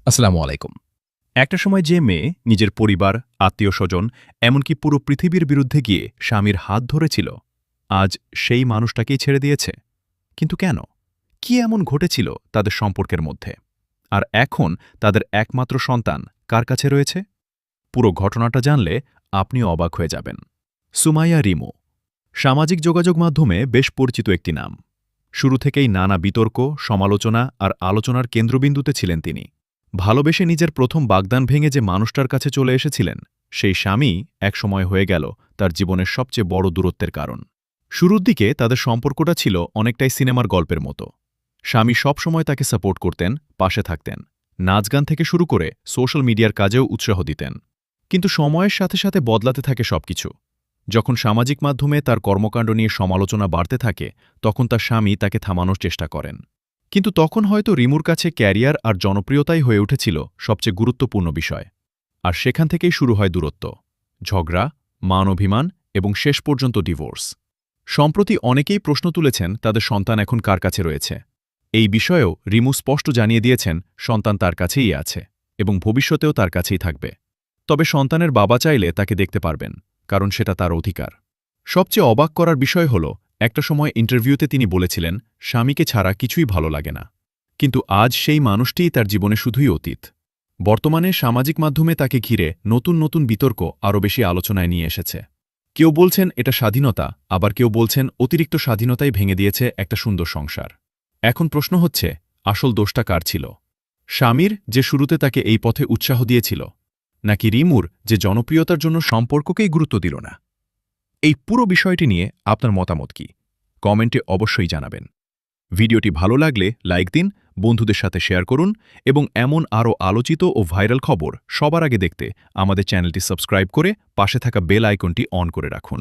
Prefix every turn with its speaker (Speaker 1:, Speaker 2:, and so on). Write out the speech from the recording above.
Speaker 1: আসসালামু আলাইকুম। একটা সময় যে মেয়ে নিজের পরিবার, আত্মীয়স্বজন, এমনকি পুরো পৃথিবীর বিরুদ্ধে গিয়ে স্বামীর হাত ধরেছিল, আজ সেই মানুষটাকেই ছেড়ে দিয়েছে। কিন্তু কেন? কি এমন ঘটেছিল তাদের সম্পর্কের মধ্যে? আর এখন তাদের একমাত্র সন্তান কার কাছে রয়েছে? পুরো ঘটনাটা জানলে আপনিও অবাক হয়ে যাবেন। সুমাইয়া রিমু সামাজিক যোগাযোগ মাধ্যমে বেশ পরিচিত একটি নাম। শুরু থেকেই নানা বিতর্ক, সমালোচনা আর আলোচনার কেন্দ্রবিন্দুতে ছিলেন তিনি। ভালোবেসে নিজের প্রথম বাগদান ভেঙে যে মানুষটার কাছে চলে এসেছিলেন, সেই স্বামী একসময় হয়ে গেল তার জীবনের সবচেয়ে বড় দূরত্বের কারণ। শুরুর দিকে তাদের সম্পর্কটা ছিল অনেকটাই সিনেমার গল্পের মতো। স্বামী সবসময় তাকে সাপোর্ট করতেন, পাশে থাকতেন, নাচ গান থেকে শুরু করে সোশ্যাল মিডিয়ার কাজেও উৎসাহ দিতেন। কিন্তু সময়ের সাথে সাথে বদলাতে থাকে সবকিছু। যখন সামাজিক মাধ্যমে তার কর্মকাণ্ড নিয়ে সমালোচনা বাড়তে থাকে, তখন তার স্বামী তাকে থামানোর চেষ্টা করেন। কিন্তু তখন হয়তো রিমুর কাছে ক্যারিয়ার আর জনপ্রিয়তাই হয়ে উঠেছিল সবচেয়ে গুরুত্বপূর্ণ বিষয়। আর সেখান থেকেই শুরু হয় দূরত্ব, ঝগড়া, মান অভিমান এবং শেষ পর্যন্ত ডিভোর্স। সম্প্রতি অনেকেই প্রশ্ন তুলেছেন তাদের সন্তান এখন কার কাছে রয়েছে। এই বিষয়েও রিমু স্পষ্ট জানিয়ে দিয়েছেন সন্তান তার কাছেই আছে এবং ভবিষ্যতেও তার কাছেই থাকবে। তবে সন্তানের বাবা চাইলে তাকে দেখতে পারবেন, কারণ সেটা তার অধিকার। সবচেয়ে অবাক করার বিষয় হল, একটা সময় ইন্টারভিউতে তিনি বলেছিলেন স্বামীকে ছাড়া কিছুই ভালো লাগে না। কিন্তু আজ সেই মানুষটিই তার জীবনে শুধুই অতীত। বর্তমানে সামাজিক মাধ্যমে তাকে ঘিরে নতুন নতুন বিতর্ক আরও বেশি আলোচনায় নিয়ে এসেছে। কেউ বলছেন এটা স্বাধীনতা, আবার কেউ বলছেন অতিরিক্ত স্বাধীনতাই ভেঙে দিয়েছে একটা সুন্দর সংসার। এখন প্রশ্ন হচ্ছে, আসল দোষটা কার ছিল? স্বামীর, যে শুরুতে তাকে এই পথে উৎসাহ দিয়েছিল, নাকি রিমুর, যে জনপ্রিয়তার জন্য সম্পর্ককেই গুরুত্ব দিল না? এই পুরো বিষয়টি নিয়ে আপনার মতামত কি? কমেন্টে অবশ্যই জানাবেন। ভিডিওটি ভালো লাগলে লাইক দিন, বন্ধুদের সাথে শেয়ার করুন এবং এমন আরও আলোচিত ও ভাইরাল খবর সবার আগে দেখতে আমাদের চ্যানেলটি সাবস্ক্রাইব করে পাশে থাকা বেল আইকনটি অন করে রাখুন।